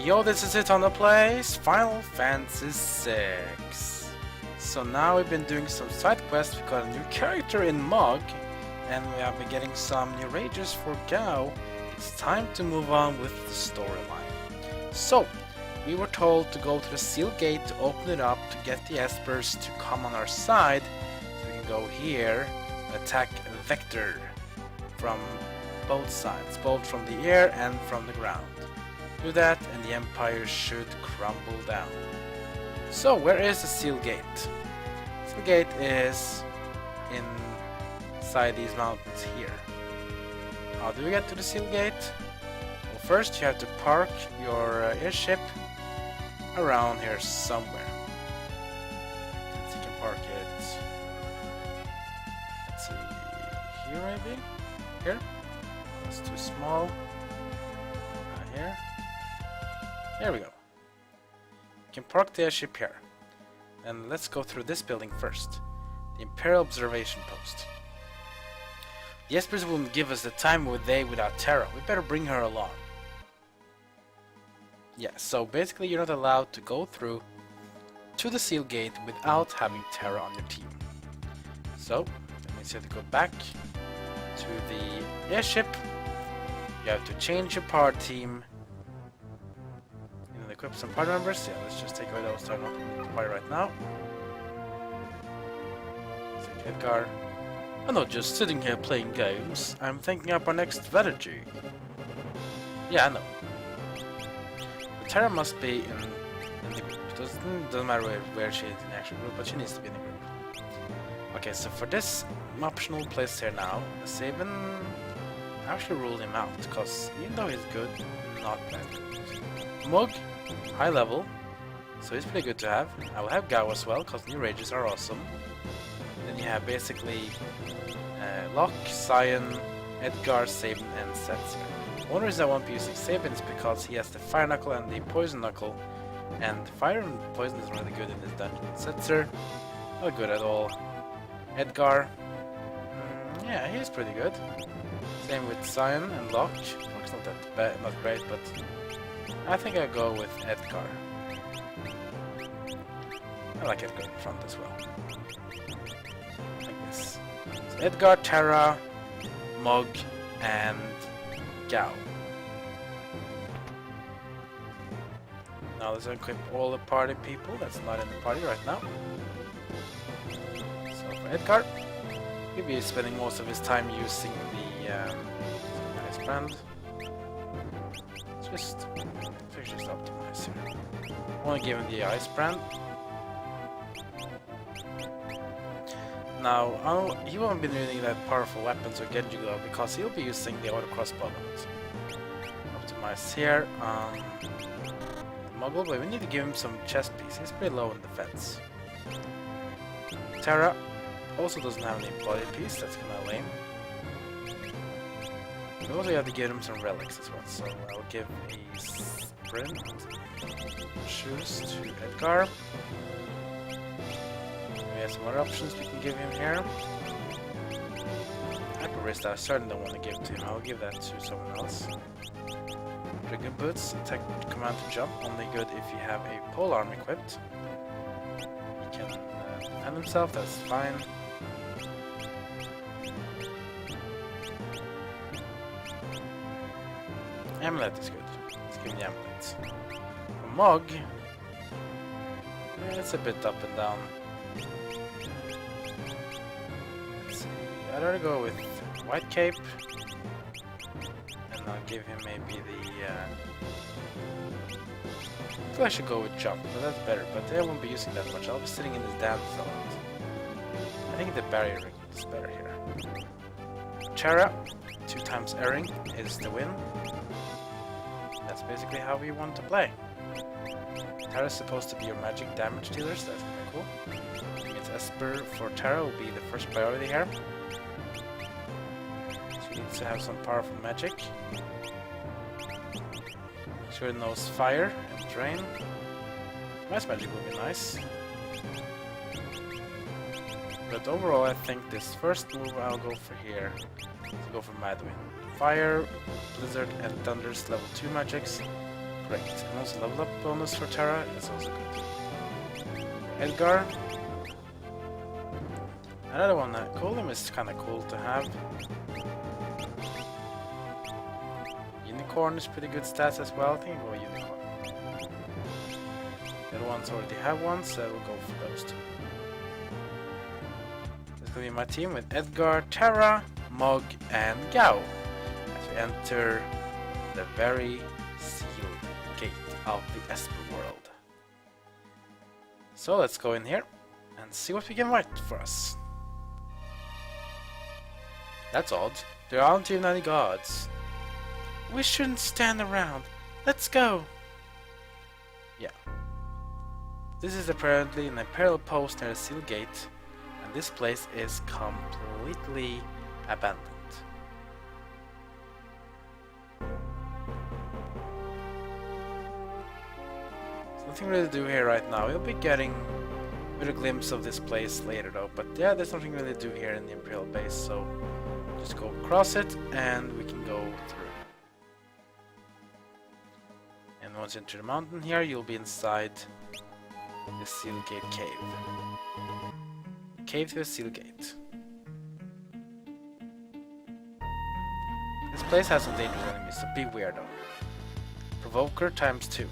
Yo, this is it on the place, Final Fantasy VI. So now we've been doing some side quests, we got a new character in Mog, and we have been getting some new rages for Gao. It's time to move on with the storyline. So, we were told to go to the Seal Gate to open it up to get the Espers to come on our side. So we can go here, attack Vector from both sides, both from the air and from the ground. Do that and the Empire should crumble down. So where is the Seal Gate? Seal Gate is inside these mountains here. How do we get to the Seal Gate? Well, first you have to park your airship around here somewhere. So you can park it, let's see, here maybe? Here? That's too small. Here. There we go. You can park the airship here. And let's go through this building first. The Imperial Observation Post. The Espers wouldn't give us the time of day without Terra. We better bring her along. Yeah, so basically you're not allowed to go through to the Seal Gate without having Terra on your team. So, that means you have to go back to the airship. You have to change your part team. Equip some party members. Yeah, let's just take away those that are not in the party right now. Take Edgar. I'm not just sitting here playing games. I'm thinking up our next strategy. Yeah, I know. The Terra must be in the group. Doesn't matter where she is in the actual group, but she needs to be in the group. Okay, so for this optional place here now, Saban actually ruled him out, because even though he's good, not bad. Mug, high level, so he's pretty good to have. I will have Gao as well, because new rages are awesome. Then you have basically Locke, Cyan, Edgar, Saban, and Setzer. One reason I won't be using Saban is because he has the Fire Knuckle and the Poison Knuckle, and Fire and Poison is really good in this dungeon. Setzer, not good at all. Edgar, yeah, he's pretty good. Same with Cyan and Locke. Locke's not that bad, not great, but I think I'll go with Edgar. I like Edgar in front as well. Like this. So Edgar, Terra, Mog, and Gao. Now let's equip all the party people that's not in the party right now. So for Edgar, he'll be spending most of his time using the ice brand. Just optimize here. I want to give him the ice brand. Now, he won't be needing that powerful weapons or Genji Glove because he'll be using the auto crossbow. Optimize here on the Muggle, but we need to give him some chest piece. He's pretty low in defense. Terra also doesn't have any body piece, that's kinda lame. We also have to give him some relics as well, so I'll give a sprint shoes to Edgar. We have some other options we can give him here. Hyper wrist I certainly don't want to give to him, I'll give that to someone else. Trigger boots, attack command to jump, only good if you have a pole arm equipped. He can defend himself, that's fine. Amulet is good. Let's give him the amulet. For Mog, it's a bit up and down. Let's see. I'd rather go with White Cape, and I'll give him maybe the. I feel I should go with Jump, but that's better. But I won't be using that much. I'll be sitting in this dance a lot. I think the barrier ring is better here. Terra, 2 times airing is the win. That's basically how we want to play. Terra is supposed to be your magic damage dealer, so that's kinda cool. I guess Esper for Terra will be the first priority here. She needs to have some powerful magic. She knows fire and drain. Mass magic will be nice. But overall I think this first move I'll go for here is to go for Madwin. Fire, Blizzard, and Thunder's level 2 magics. Great. And also level up bonus for Terra is also good. Edgar. Another one, Golem is kinda cool to have. Unicorn is pretty good stats as well. I think we'll go Unicorn. The other ones already have one, so we'll go for those two. This will be my team with Edgar, Terra, Mog, and Gao as we enter the very sealed gate of the Esper world. So let's go in here and see what we can write for us. That's odd. There aren't even any gods. We shouldn't stand around. Let's go! Yeah. This is apparently an Imperial post near the Seal Gate, and this place is completely abandoned. There's nothing really to do here right now. We'll be getting a bit of a glimpse of this place later though, but yeah, there's nothing really to do here in the Imperial Base, so just go across it and we can go through. And once you enter the mountain here, you'll be inside the Seal Gate cave. Cave to the Seal Gate. This place has some dangerous enemies, so beware though. Provoker times 2.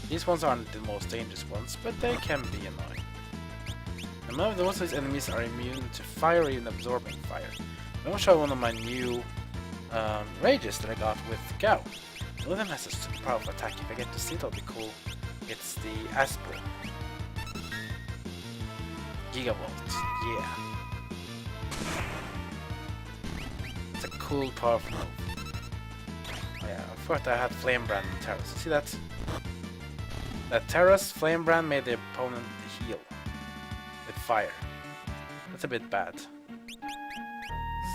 These ones aren't the most dangerous ones, but they can be annoying. And most of these enemies are immune to fire or even absorbing fire. I'm going to show one of my new rages that I got with Gao. One of them has a super powerful attack. If I get to see it, it'll be cool. It's the Aspirin. Gigavolt. Yeah. It's a cool, powerful move. Oh yeah, I thought I had Flame Brand in Terra. So see that? That Terra's Flame Brand made the opponent heal with fire. That's a bit bad.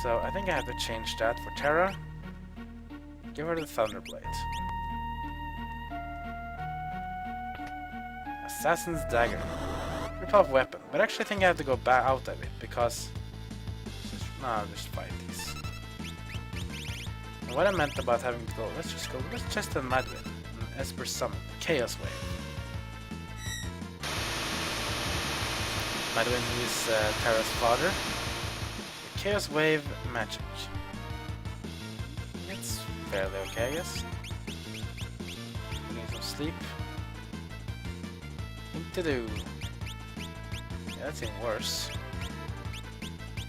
So I think I have to change that for Terra. Give her the Thunderblade. Assassin's Dagger. Pretty powerful weapon, but actually I think I have to go back out of it because... I'll just fight these. And what I meant about having to go, let's just a Madwin, an Esper Summon, Chaos Wave. Madwin, who is Terra's father. The Chaos Wave magic. It's fairly okay, I guess. Getting some sleep. Thing to do. Yeah, that's even worse.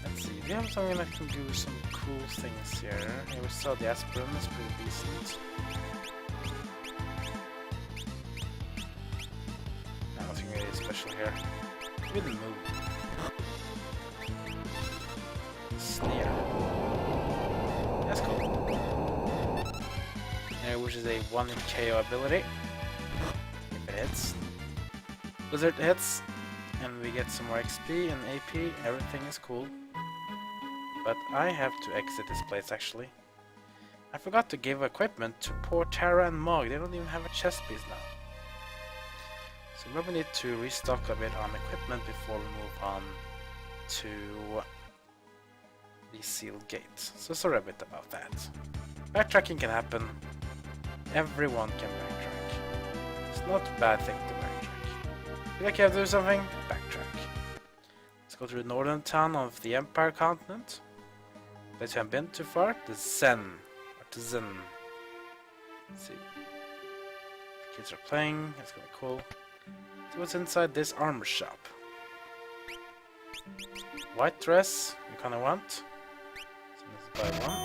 Let's see, do you have something that can do some cool things here? Yeah, we saw the Aspirin, that's pretty decent. Nothing really special here. We didn't move. Sneer. That's cool. Which is a 1-hit KO ability. If it hits. Blizzard hits, and we get some more XP and AP. Everything is cool. But I have to exit this place actually. I forgot to give equipment to poor Terra and Mog. They don't even have a chest piece now. So we probably need to restock a bit on equipment before we move on to the Sealed Gate. So sorry a bit about that. Backtracking can happen. Everyone can backtrack. It's not a bad thing to backtrack. Feel like you have to do something? Backtrack. Let's go to the northern town of the Empire continent. Place you haven't been too far. The Zen. Or the Zen. Let's see. Kids are playing. It's gonna be cool. See what's inside this armor shop. White dress. You kinda want. So let's buy one.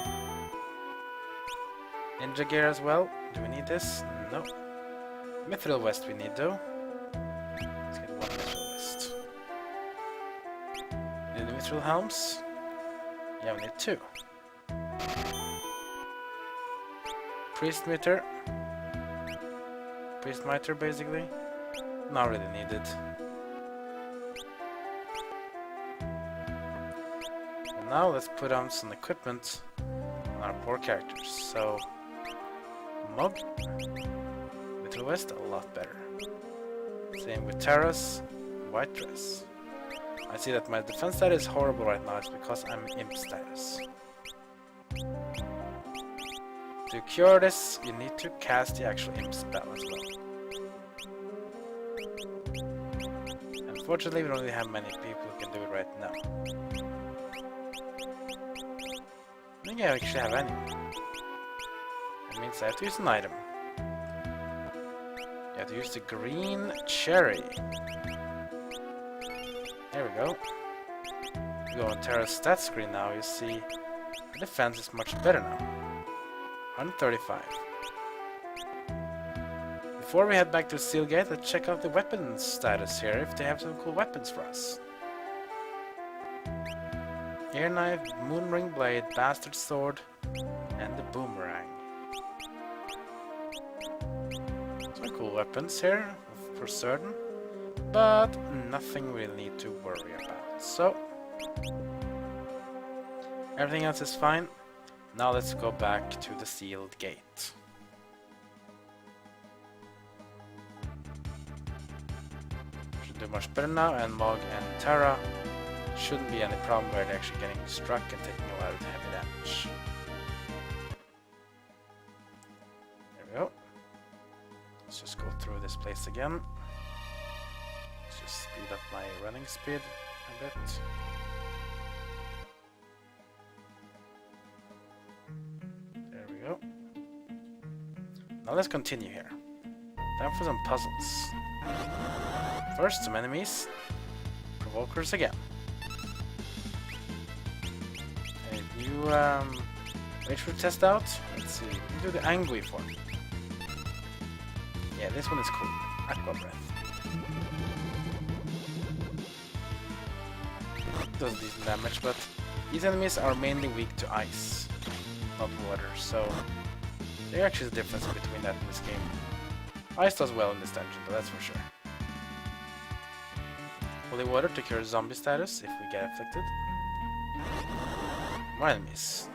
Ninja gear as well. Do we need this? No. Mithril West we need though. Let's get one Mithril West. Need the Mithril helms? Yeah, we need 2. Priest Mitre. Priest Mitre basically. Not really needed. And now let's put on some equipment on our poor characters. So Mog, Mithril West, a lot better. Same with Terra's white dress. I see that my defense status is horrible right now. It's because I'm imp status. To cure this, you need to cast the actual imp spell as well. Unfortunately, we don't really have many people who can do it right now. I think I actually have any. That means I have to use an item. You have to use the green cherry. There we go. If you go on Terra's stat screen now, you see the defense is much better now. 135. Before we head back to Steelgate, let's check out the weapons status here, if they have some cool weapons for us. Air Knife, Moonring Blade, Bastard Sword, and the Boomerang. Some cool weapons here, for certain, but nothing we'll need to worry about. So, everything else is fine. Now let's go back to the sealed gate. Should do much better now, and Mog and Terra shouldn't be any problem where they're actually getting struck and taking a lot of heavy damage. There we go. Let's just go through this place again. Let's just speed up my running speed a bit. Now let's continue here. Time for some puzzles. First, some enemies. Provokers again. A new rage fruit test out. Let's see. We do the angry form. Yeah, this one is cool. Aqua breath. Does decent damage, but these enemies are mainly weak to ice, not water, so there's actually a difference between that in this game. Ice does well in this dungeon, though, that's for sure. Holy water to cure zombie status if we get afflicted. More enemies.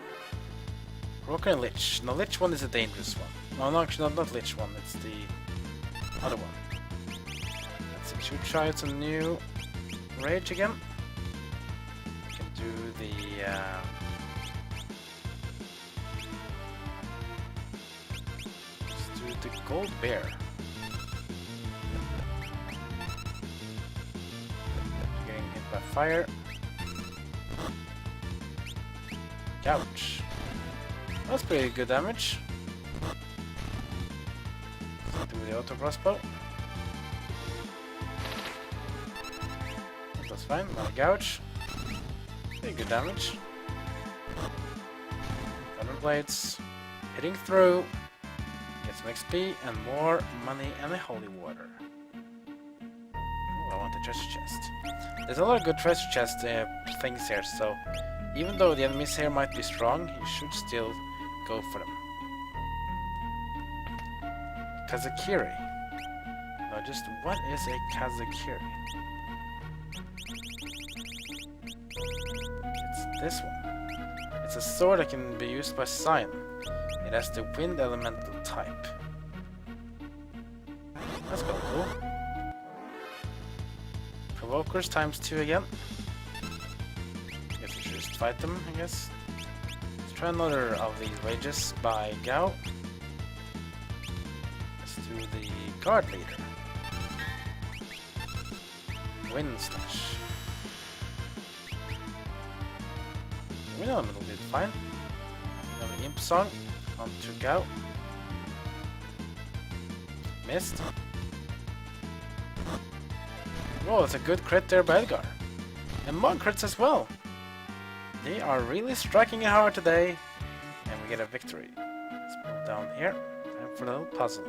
Provoker and Lich. No, Lich one is a dangerous one. No, actually not Lich one, it's the other one. Let's see, should we try out some new rage again? We can do the the gold bear. Getting hit by fire. Ouch. That's pretty good damage. Do the auto crossbow. That's fine. Not a gouge. Pretty good damage. Thunder blades. Hitting through. Get some XP and more money and a holy water. Oh, I want the treasure chest. There's a lot of good treasure chest things here, so even though the enemies here might be strong, you should still go for them. Kazakiri. No, just what is a Kazakiri? It's this one. It's a sword that can be used by Cyan. It has the wind elemental type. That's kind of cool. Provokers ×2 again. Guess we should just fight them, I guess. Let's try another of these rages by Gao. Let's do the guard leader. Wind slash. Wind elemental did fine. Another imp song. On to Gao. Missed. Whoa, it's a good crit there by Edgar. And Mog crits as well. They are really striking it hard today. And we get a victory. Let's move down here. And for the little puzzle.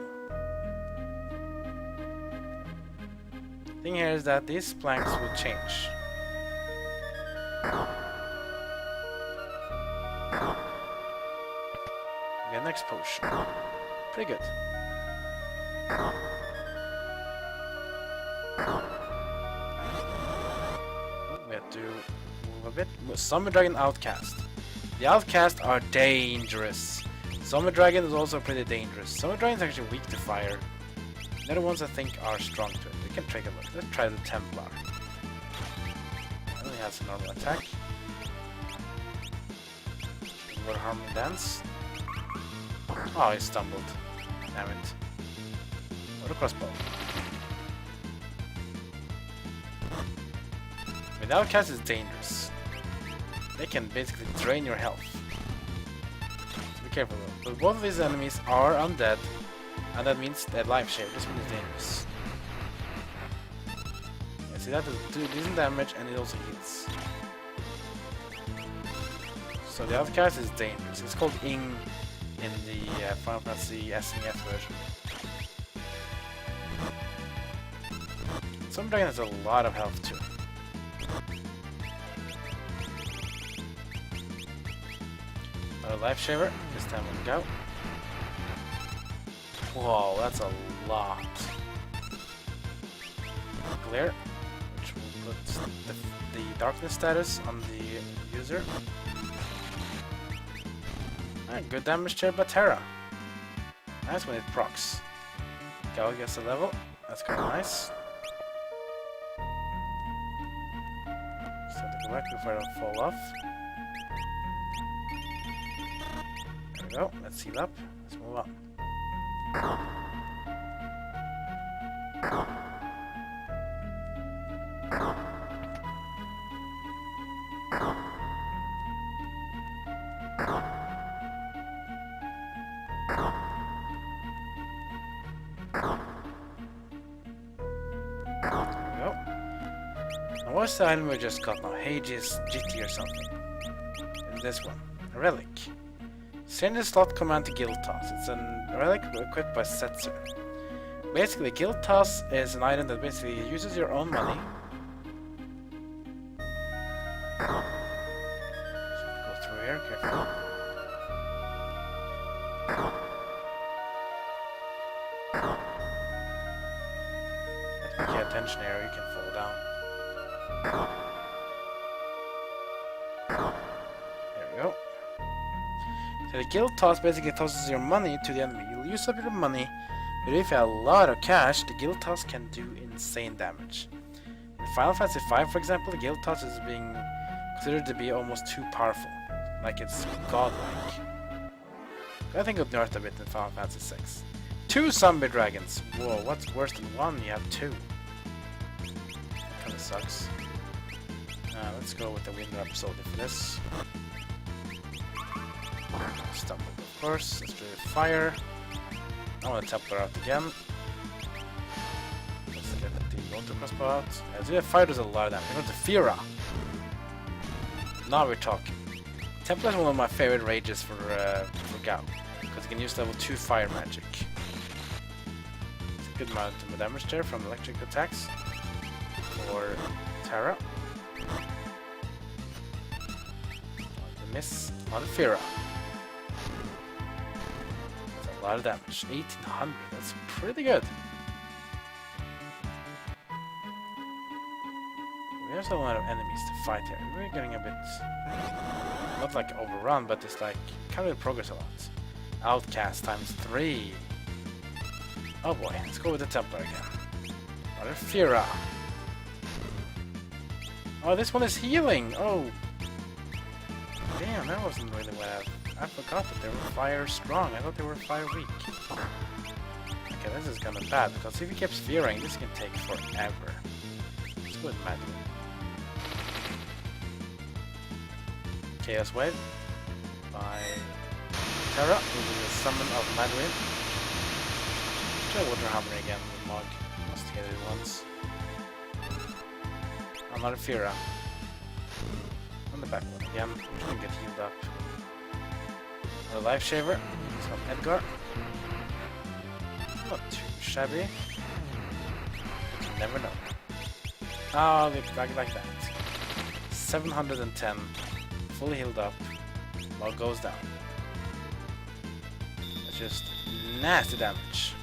The thing here is that these planks will change. Next potion. Pretty good. We have to move a bit. Zombie Dragon Outcast. The Outcasts are dangerous. Zombie Dragon is also pretty dangerous. Zombie Dragon is actually weak to fire. The other ones I think are strong to it. We can take a look. Let's try the Templar. It only has a normal attack. More harming dance. Oh, he stumbled. Damn it. What a crossbow. Without cast is dangerous. They can basically drain your health. So be careful though. But both of these enemies are undead, and that means they're life share. This one is dangerous. Yeah, see that does decent damage and it also heals. So the other cast is dangerous. It's called Ing in the Final Fantasy SNES version. Some dragon has a lot of health too. Another life shaver. This time we'll go. Whoa, that's a lot. Glare, which will put the darkness status on the user. And good damage there by Terra. Nice when it procs. Gal gets a level. That's kind of nice. Just have to go back before I don't fall off. There we go. Let's heal up. Let's move on. What's the item we just got now? Hage's GT or something. And this one. A relic. Send the slot command to Guild Toss. It's a relic equipped by Setzer. Basically, Guild Toss is an item that basically uses your own money. Go through here, careful. Let's pay attention here, you can fall down. There we go. So the Guild Toss basically tosses your money to the enemy. You'll use up your money, but if you have a lot of cash, the Guild Toss can do insane damage. In Final Fantasy V, for example, the Guild Toss is being considered to be almost too powerful. Like it's godlike. I think it nerfed a bit in Final Fantasy VI. 2 zombie dragons! Whoa, what's worse than 1? You have 2. That kinda sucks. Let's go with the Wind Rhapsody for this. Stumble, of course. Let's do fire. I want to Templar out again. Let's get the Water Rondo out. Yeah, so fire does a lot of damage. We're going to Fira. Now we're talking. Templar is one of my favorite rages for Gal, because you can use level 2 fire magic. It's a good amount of damage there from electric attacks. For Terra. Miss on Fira. That's a lot of damage. 1800, that's pretty good. We have a lot of enemies to fight here. We're getting a bit, not like overrun, but it's like, can't really progress a lot. Outcast times 3. Oh boy, let's go with the Templar again. Another Fira. Oh, this one is healing! Oh! Damn, that wasn't really what I forgot that they were fire strong. I thought they were fire weak. Okay, this is kinda bad, because if he keeps fearing, this can take forever. Let's go with Madeline. Chaos Wave by Terra, who will summon of Madeline. Try Water Hammer again with Mog. Must get it once. Another Fira. On the back one again, which can get healed up. Another Life Shaver. Some Edgar. Not too shabby. But you never know. Oh, like that. 710. Fully healed up. Mog goes down. It's just nasty damage.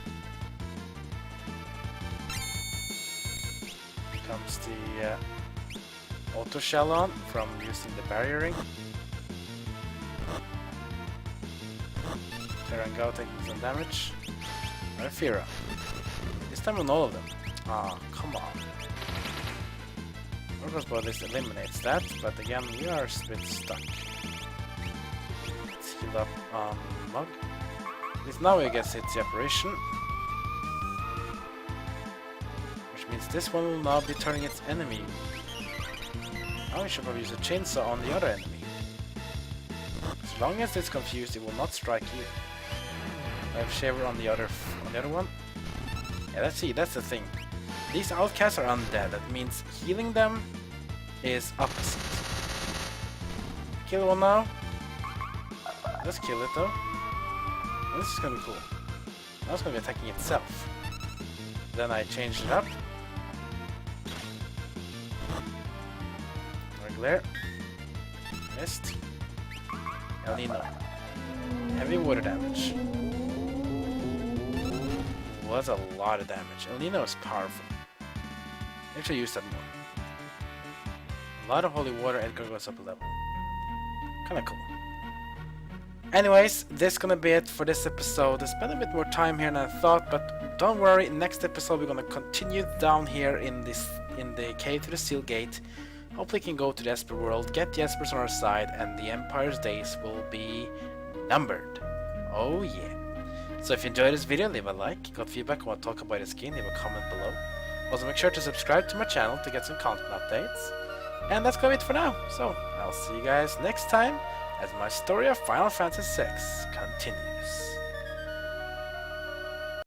Here comes the auto shell on from using the barrier ring. Terra and Go taking some damage. Another Fira. This time on all of them. Ah, oh, come on. Warcrossbow at least eliminates that, but again, we are a bit stuck. Let's heal up on Mug. least now we get the apparition. Which means this one will now be turning its enemy. Now we should probably use a chainsaw on the other enemy. As long as it's confused, it will not strike you. I have Shaver on the other one. Yeah, let's see, that's the thing. These outcasts are undead, that means healing them is opposite. Kill one now. Let's kill it though. This is gonna be cool. Now it's gonna be attacking itself. Then I changed it up. Regular. Missed. El Nino. Heavy water damage. Was a lot of damage. El Nino is powerful. Maybe I should use that more. A lot of holy water, Edgar goes up a level. Kinda cool. Anyways, this is gonna be it for this episode. I spent a bit more time here than I thought, but don't worry, next episode we're gonna continue down here in the cave to the Seal Gate. Hopefully we can go to the Esper world, get the Espers on our side, and the Empire's days will be numbered. Oh yeah. So if you enjoyed this video, leave a like. Got feedback on what to talk about this game, leave a comment below. Also make sure to subscribe to my channel to get some content updates. And that's gonna be it for now. So I'll see you guys next time as my story of Final Fantasy VI continues.